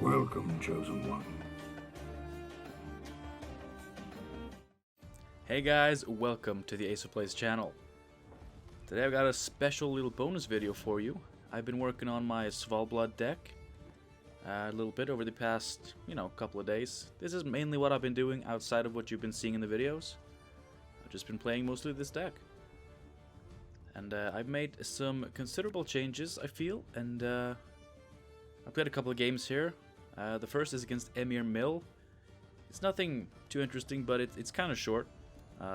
Welcome, Chosen One. Hey guys, welcome to the Ace of Plays channel. Today I've got a special little bonus video for you. I've been working on my Svalblod deck a little bit over the past, couple of days. This is mainly what I've been doing outside of what you've been seeing in the videos. I've just been playing mostly this deck. And I've made some considerable changes, I feel, and I've played a couple of games here. The first is against Emir Mill. It's nothing too interesting, but it's kind of short,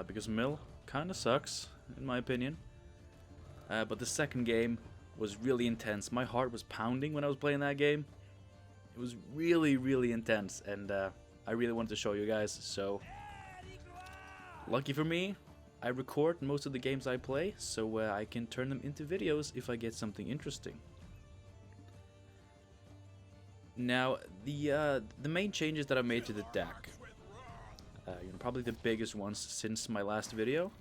because Mill kind of sucks, in my opinion. But the second game was really intense. My heart was pounding when I was playing that game. It was really, really intense, and I really wanted to show you guys, so lucky for me, I record most of the games I play, so I can turn them into videos if I get something interesting. Now, the main changes that I made to the deck, probably the biggest ones since my last video,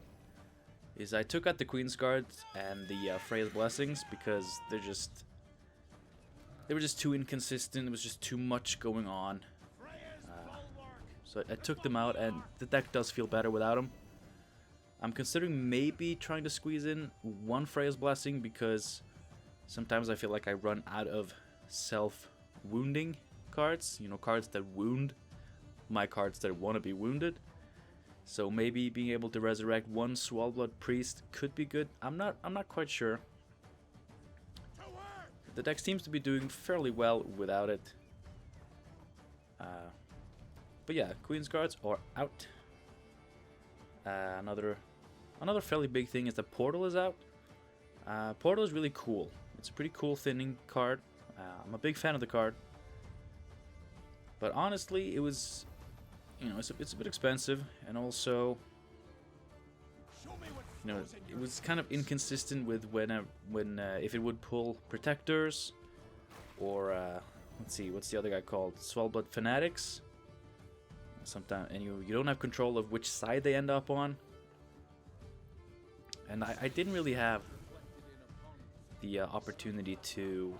is I took out the Queen's Guard and the Freya's Blessings because they were just too inconsistent. It was just too much going on. So I took them out, and the deck does feel better without them. I'm considering maybe trying to squeeze in one Freya's Blessing because sometimes I feel like I run out of self-wounding cards. Cards that wound my cards that want to be wounded. So maybe being able to resurrect one Svalblod Priest could be good. I'm not quite sure. The deck seems to be doing fairly well without it. But yeah, Queen's Guards are out. Another fairly big thing is that Portal is out. Portal is really cool. It's a pretty cool thinning card. I'm a big fan of the card. But honestly, it was, it's a bit expensive, and also, it was kind of inconsistent with when if it would pull Protectors, or let's see, what's the other guy called? Svalblod Fanatics. Sometimes, and you don't have control of which side they end up on. And I didn't really have the opportunity to,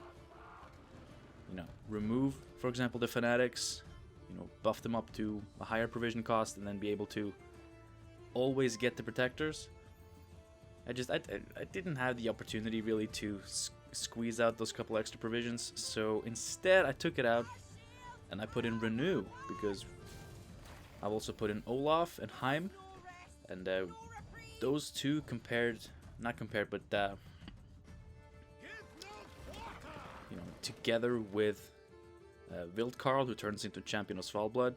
remove, for example, the Fanatics, buff them up to a higher provision cost, and then be able to always get the Protectors. I didn't have the opportunity really to squeeze out those couple extra provisions, so instead I took it out and I put in Renew, because I've also put in Olaf and Heim, and those two together with Wildkarl, who turns into Champion of Svalblod,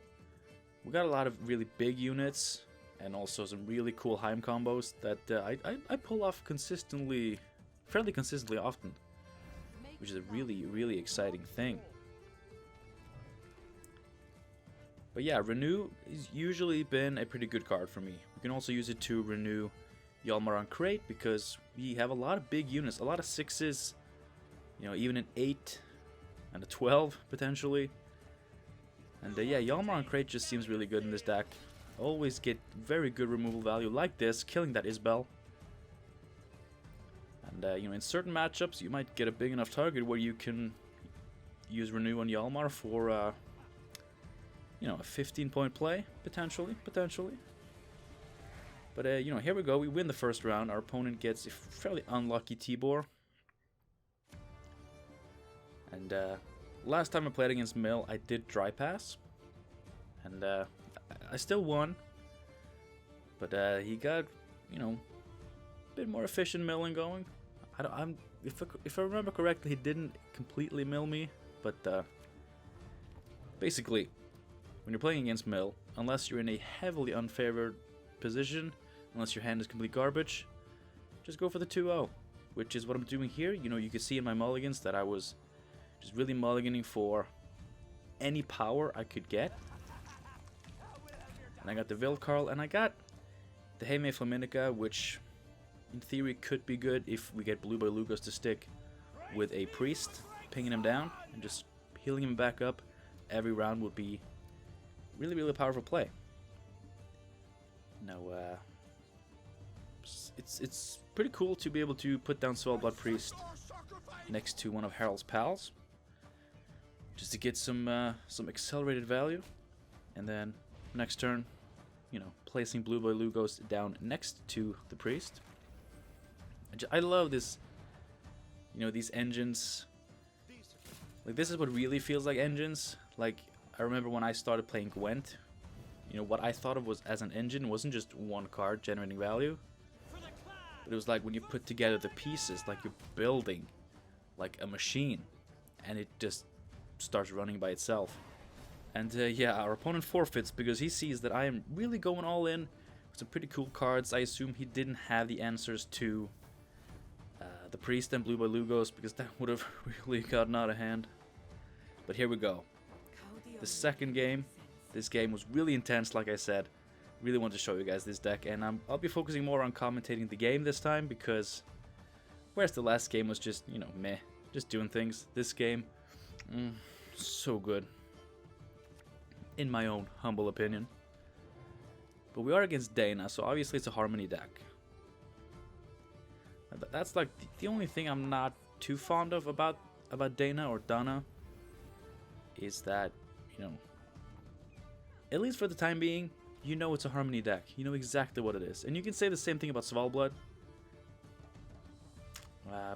we got a lot of really big units, and also some really cool Heim combos that I pull off fairly consistently often, which is a really, really exciting thing. But yeah, Renew has usually been a pretty good card for me. We can also use it to renew Hjalmar on Crate, because we have a lot of big units, a lot of 6s, even an 8 and a 12 potentially. And yeah, Hjalmar on Crate just seems really good in this deck. Always get very good removal value like this, killing that Isbel. And in certain matchups you might get a big enough target where you can use Renew on Hjalmar for a 15-point play, potentially. But, here we go. We win the first round. Our opponent gets a fairly unlucky Tibor. And last time I played against Mill, I did Dry Pass. And I still won. But he got, a bit more efficient milling going. If I remember correctly, he didn't completely mill me. But basically, when you're playing against Mill, unless you're in a heavily unfavored position, unless your hand is complete garbage, just go for the 2-0, which is what I'm doing here. You can see in my mulligans that I was just really mulliganing for any power I could get. And I got the Wildkarl, and I got the Heime Flaminica, which in theory could be good if we get Blue by Lugos to stick with a Priest, pinging him down and just healing him back up every round would be really, really powerful play. Now, it's pretty cool to be able to put down Svalblod Priest next to one of Harald's pals. Just to get some accelerated value, and then next turn, you know, placing Blue Boy Lugos down next to the priest. I love this, you know, these engines. Like, this is what really feels like engines. Like, I remember when I started playing Gwent, you know, what I thought of was as an engine wasn't just one card generating value, but it was like when you put together the pieces, like you're building like a machine, and it just starts running by itself. And yeah, our opponent forfeits because he sees that I am really going all in with some pretty cool cards. I assume he didn't have the answers to the priest and Blue Boy Lugos, because that would have really gotten out of hand. But here we go. The second game. This game was really intense, like I said. Really wanted to show you guys this deck, and I'll be focusing more on commentating the game this time, because whereas the last game was just, you know, meh, just doing things, this game, so good, in my own humble opinion. But we are against Dana, so obviously it's a Harmony deck. That's like the only thing I'm not too fond of about Dana or Dana, is that, you know, at least for the time being, you know it's a Harmony deck. You know exactly what it is. And you can say the same thing about Svalblod.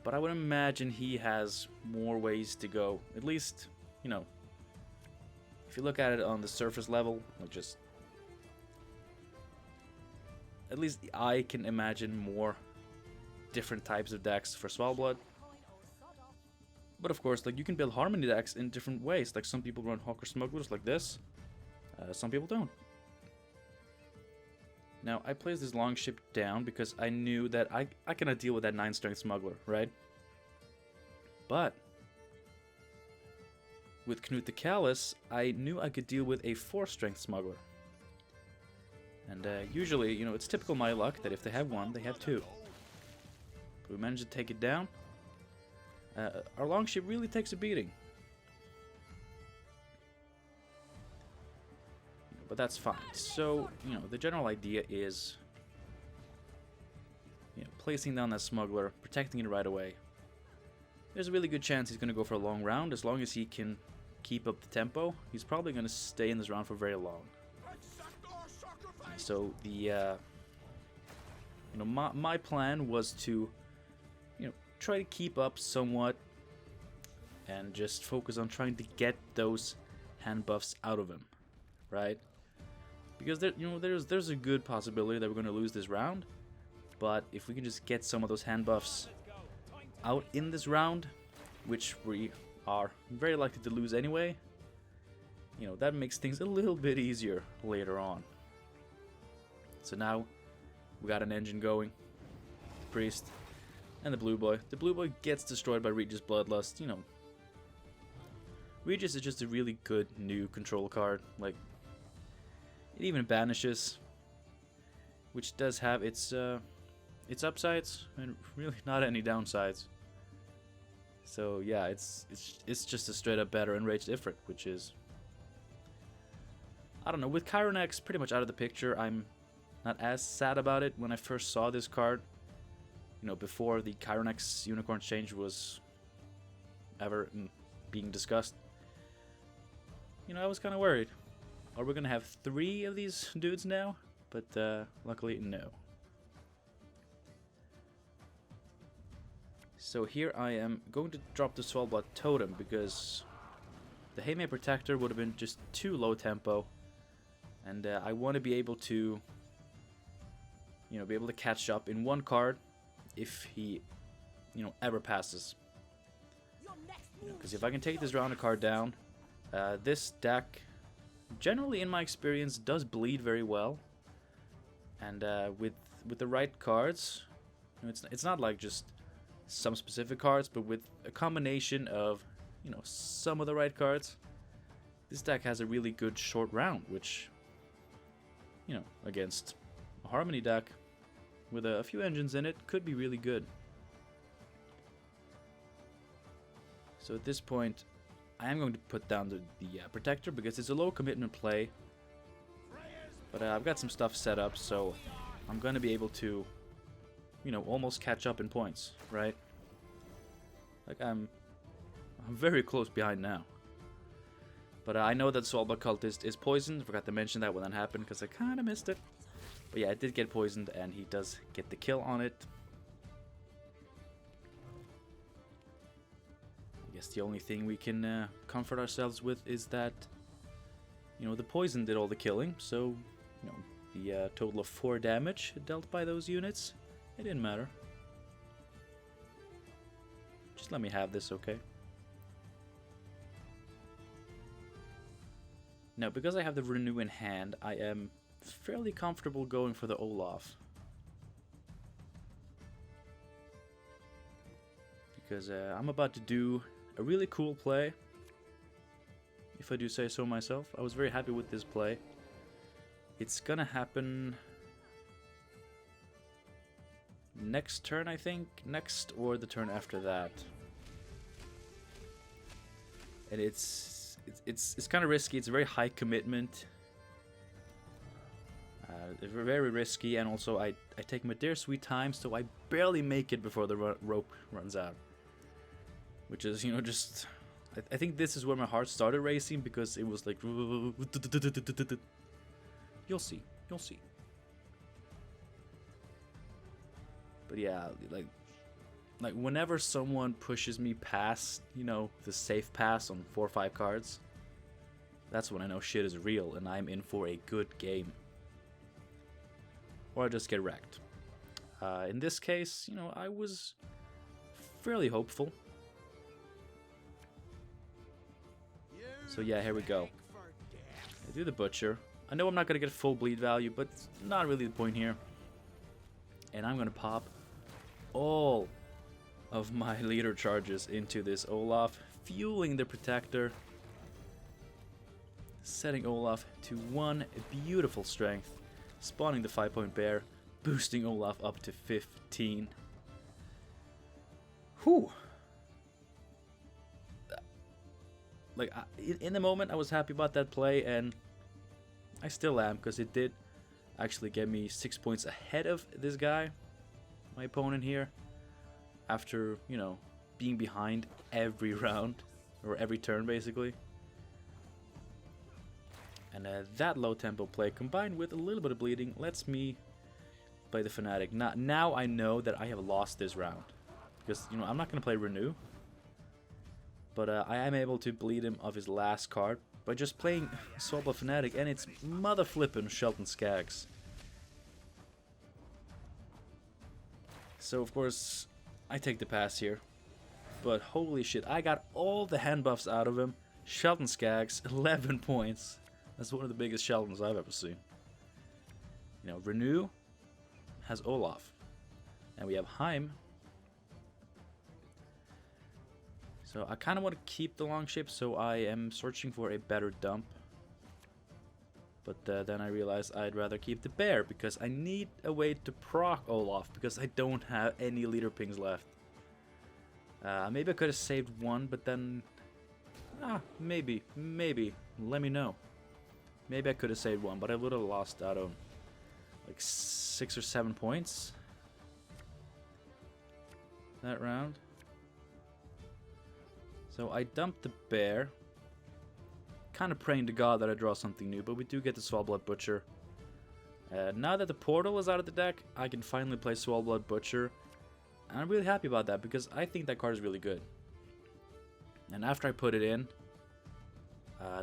But I would imagine he has more ways to go. At least, you know, if you look at it on the surface level, like just... at least I can imagine more different types of decks for Svalblod. But of course, like, you can build Harmony decks in different ways. Like, some people run Hawker Smugglers like this. Some people don't. Now, I placed this Longship down because I knew that I cannot deal with that 9-strength Smuggler, right? But with Knut the Callous, I knew I could deal with a 4-strength Smuggler. And usually, you know, it's typical my luck that if they have one, they have two. But we managed to take it down. Our Longship really takes a beating. But that's fine. So, you know, the general idea is, you know, placing down that Smuggler, protecting it right away. There's a really good chance he's going to go for a long round. As long as he can keep up the tempo, he's probably going to stay in this round for very long. So the, you know, my plan was to, you know, try to keep up somewhat and just focus on trying to get those hand buffs out of him, right? Because there, you know, there's a good possibility that we're going to lose this round, but if we can just get some of those hand buffs out in this round, which we are very likely to lose anyway, you know, that makes things a little bit easier later on. So now we got an engine going, the priest, and the blue boy. The blue boy gets destroyed by Regis Bloodlust. You know, Regis is just a really good new control card. Like, it even banishes, which does have its upsides and really not any downsides. So yeah, it's just a straight up better enraged Ifrit, which is, I don't know, with Chironex pretty much out of the picture, I'm not as sad about it. When I first saw this card, you know, before the Chironex Unicorn change was ever being discussed, you know, I was kind of worried. Are we gonna have 3 of these dudes now? But luckily, no. So here I am going to drop the Svalblod Totem because the Haymay Protector would have been just too low tempo, and I want to be able to, you know, be able to catch up in one card if he, you know, ever passes. Because if I can take this round a card down, this deck, generally in my experience, does bleed very well, and with the right cards, you know, it's not like just some specific cards, but with a combination of, you know, some of the right cards, this deck has a really good short round, which, you know, against a Harmony deck with a few engines in it could be really good. So at this point, I am going to put down the Protector because it's a low commitment play, but I've got some stuff set up, so I'm going to be able to, you know, almost catch up in points, right? Like, I'm very close behind now. But I know that Svalblod Cultist is poisoned. Forgot to mention that when that happened because I kind of missed it. But yeah, it did get poisoned and he does get the kill on it. I guess the only thing we can comfort ourselves with is that, you know, the poison did all the killing. So, you know, the total of 4 damage dealt by those units, it didn't matter. Just let me have this, okay? Now, because I have the Renew in hand, I am fairly comfortable going for the Olaf. Because I'm about to do a really cool play, if I do say so myself. I was very happy with this play. It's gonna happen next turn, I think. Next or the turn after that. And it's kind of risky. It's a very high commitment. Very risky, and also I take my dear sweet time, so I barely make it before the rope runs out. Which is, you know, just... I think this is where my heart started racing, because it was like... You'll see. You'll see. But yeah, like whenever someone pushes me past, you know, the safe pass on 4 or 5 cards, that's when I know shit is real and I'm in for a good game. Or I just get wrecked. In this case, you know, I was fairly hopeful. So yeah, here we go. I do the Butcher. I know I'm not going to get full bleed value, but it's not really the point here. And I'm going to pop all of my leader charges into this Olaf, fueling the Protector, setting Olaf to 1 beautiful strength, spawning the 5-point bear, boosting Olaf up to 15. Whew! Like, in the moment I was happy about that play, and I still am, because it did actually get me 6 points ahead of this guy, my opponent here, after, you know, being behind every round, or every turn basically. And that low tempo play combined with a little bit of bleeding lets me play the Fanatic. Now I know that I have lost this round, because, you know, I'm not going to play Renew, but I am able to bleed him of his last card by just playing Svalblod Fanatic, and it's mother flippin' Shelton Skaggs. So of course I take the pass here, but holy shit, I got all the hand buffs out of him. Shelton Skaggs, 11 points. That's one of the biggest Sheltons I've ever seen. You know, Renew has Olaf, and we have Heim. So I kind of want to keep the Longship, so I am searching for a better dump. But then I realized I'd rather keep the bear, because I need a way to proc Olaf, because I don't have any leader pings left. Maybe I could have saved 1, but then... maybe. Let me know. Maybe I could have saved 1, but I would have lost out on like 6 or 7 points that round. So I dumped the bear, kind of praying to God that I draw something new, but we do get the Svalblod Butcher. Now that the portal is out of the deck, I can finally play Svalblod Butcher, and I'm really happy about that, because I think that card is really good. And after I put it in,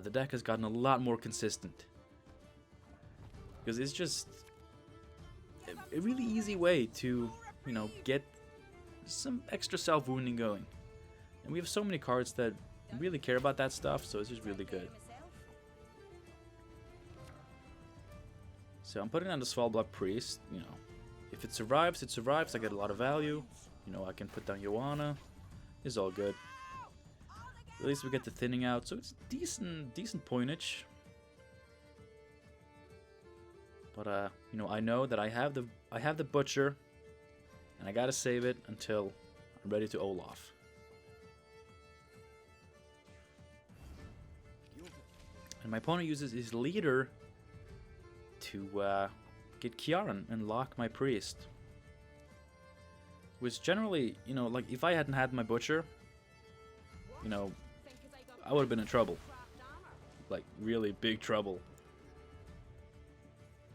the deck has gotten a lot more consistent, because it's just a really easy way to, you know, get some extra self-wounding going. And we have so many cards that really care about that stuff, so it's just really good. So I'm putting on the Svalblod Priest, you know. If it survives, it survives. I get a lot of value. You know, I can put down Joanna. It's all good. At least we get the thinning out, so it's decent pointage. But you know, I know that I have the Butcher, and I gotta save it until I'm ready to Olaf. And my opponent uses his leader to get Kiaran and lock my priest. Which generally, you know, like if I hadn't had my Butcher, you know, I would have been in trouble. like really big trouble.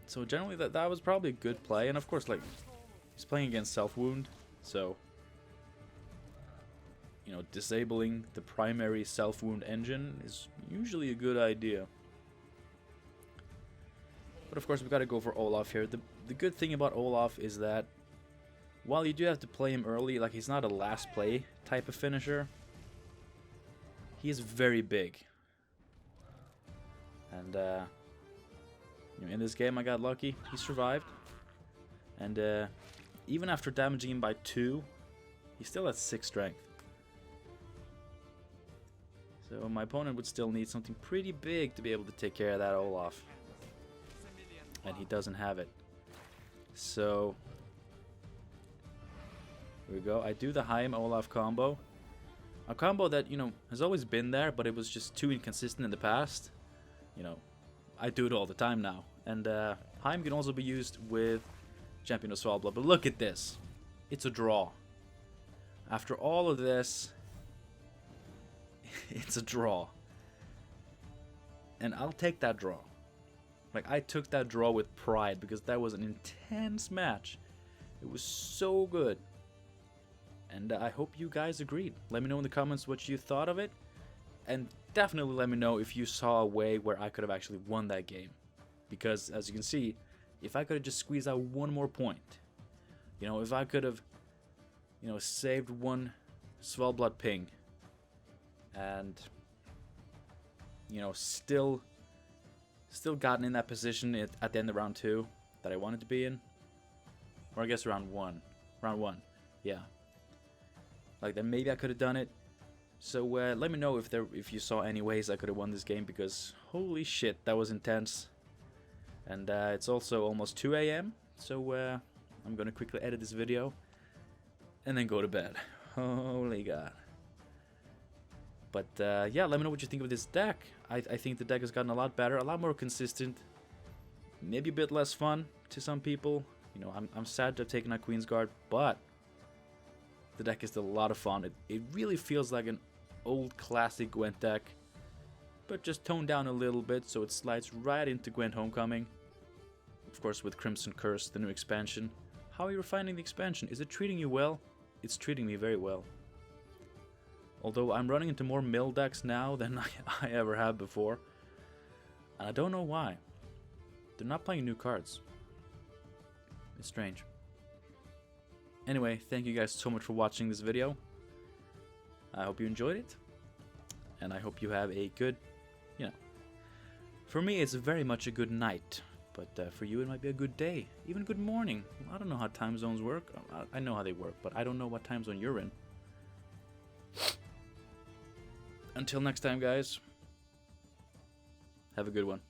So generally that was probably a good play, and of course like he's playing against Self Wound, so you know, disabling the primary Self Wound engine is usually a good idea. But of course we gotta go for Olaf here. The good thing about Olaf is that while you do have to play him early, like he's not a last play type of finisher, he is very big. And you know, in this game I got lucky, he survived. And even after damaging him by 2, he still has 6 strength. So my opponent would still need something pretty big to be able to take care of that Olaf. And he doesn't have it. So here we go. I do the Haim Olaf combo. A combo that, you know, has always been there, but it was just too inconsistent in the past. You know, I do it all the time now. And Haim can also be used with Champion of Svalblod. But look at this. It's a draw. After all of this, it's a draw. And I'll take that draw. Like, I took that draw with pride because that was an intense match. It was so good. And I hope you guys agreed. Let me know in the comments what you thought of it. And definitely let me know if you saw a way where I could have actually won that game. Because, as you can see, if I could have just squeezed out one more point, you know, if I could have, you know, saved one Svalblod ping, and, you know, still gotten in that position at the end of round 2 that I wanted to be in, or I guess round 1, yeah. Like, then maybe I could have done it. So let me know if you saw any ways I could have won this game, because holy shit, that was intense. And it's also almost 2 AM, so I'm gonna quickly edit this video and then go to bed. Holy god. But yeah, let me know what you think of this deck. I think the deck has gotten a lot better, a lot more consistent, maybe a bit less fun to some people. You know, I'm sad to have taken out Queen's Guard, but the deck is still a lot of fun. It really feels like an old classic Gwent deck, but just toned down a little bit, so it slides right into Gwent Homecoming. Of course, with Crimson Curse, the new expansion. How are you finding the expansion? Is it treating you well? It's treating me very well. Although I'm running into more mill decks now than I ever have before. And I don't know why. They're not playing new cards. It's strange. Anyway, thank you guys so much for watching this video. I hope you enjoyed it. And I hope you have a good, you know, for me it's very much a good night. But for you it might be a good day, even good morning. I don't know how time zones work. I know how they work, but I don't know what time zone you're in. Until next time, guys, have a good one.